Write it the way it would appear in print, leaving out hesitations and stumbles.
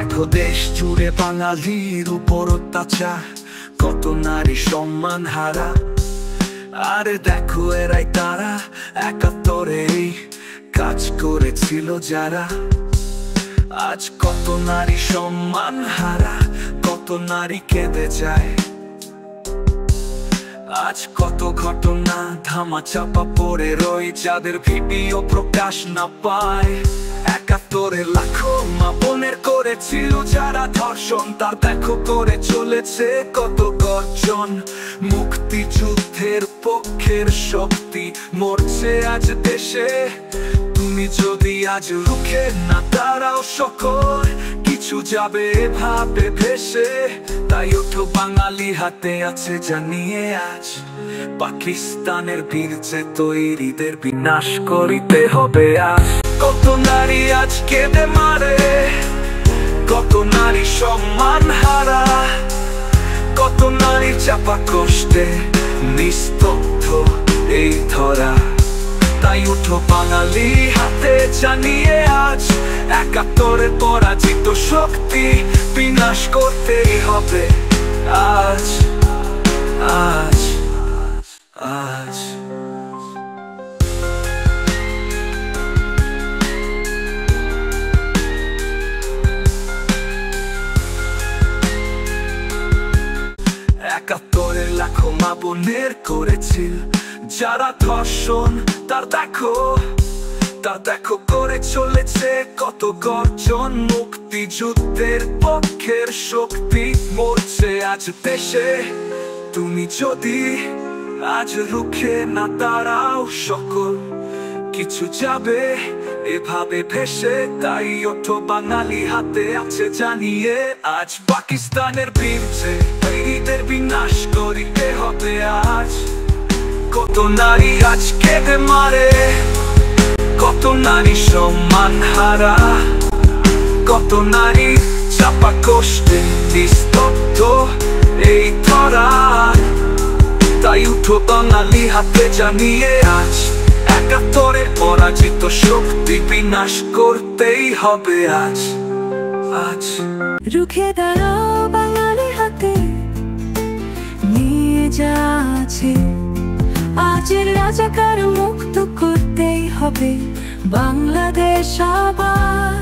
দেখো দেশ জুড়ে বাঙালির উপর অত্যাচার, কত নারী সম্মান হারা। আরে দেখো এরাই তারা, ৭১ কাজ করেছিল যারা। আজ কত নারী সম্মান হারা, কত নারী কেঁদে যায়। আজ কত ঘটনা ধামা চাপা পড়ে রই, যাদের ভিডিও প্রকাশ না পায়। ৭১ লাখো মা বোনের করেছিল যারা ধর্ষণ, তার দেখো করে চলেছে কত গর্জন। মুক্তিযুদ্ধের পক্ষের শক্তি মরছে আজ দেশে, তুমি যদি আজ রুখে না দাঁড়াও সকল, কিছু যাবে এভাবে ভেসে। তাই ওঠো বাঙালি, হাতে আছে জানিয়ে আজ, পাকিস্তানের বীর্যে তৈরিদের বিনাশ করিতে হবে আজ। কত নারী আজ কেঁদে মারে, কত নারী সম্মান হারা, কত নারী চাপা কষ্টে নিস্তব্ধ এই ধরা। তাই উঠো বাঙালি, হাতে জানিয়ে আজ, ৭১ পরাজিত শক্তি বিনাশ করতেই হবে আজ, আজ, আজ। একাত্তরের লাখো মা বোনের করেছিল যারা ধর্ষণ, তার দেখো করে চলেছে কত গর্জন। মুক্তিযুদ্ধের পক্ষের শক্তি মরছে আজ দেশে, তুমি যদি আজ রুখে না দাঁড়াও সকল, কিছু যাবে এভাবে ভেসে। তাই ওঠো বাঙালি, হাতে আছে জানিয়ে আজ, পাকিস্তানের বীর্যে তৈরিদের বিনাশ করিতে হবে আজ। কত নারী আজ কেঁদে মারে, কত নারী সম্মান হারা, কত নারী চাপা কষ্টে নিস্তব্ধ এই ধরা। তাই উঠো বাঙালি, হাতে জানিয়ে আজ, ৭১ পরাজিত শক্তি বিনাশ করতেই হবে আজ, আজ। রুখে দাঁড়াও বাঙালি, হাতে নিয়ে যা আছে, আজের রাজাকার মুক্ত করতেই হবে বাংলাদেশ আবার।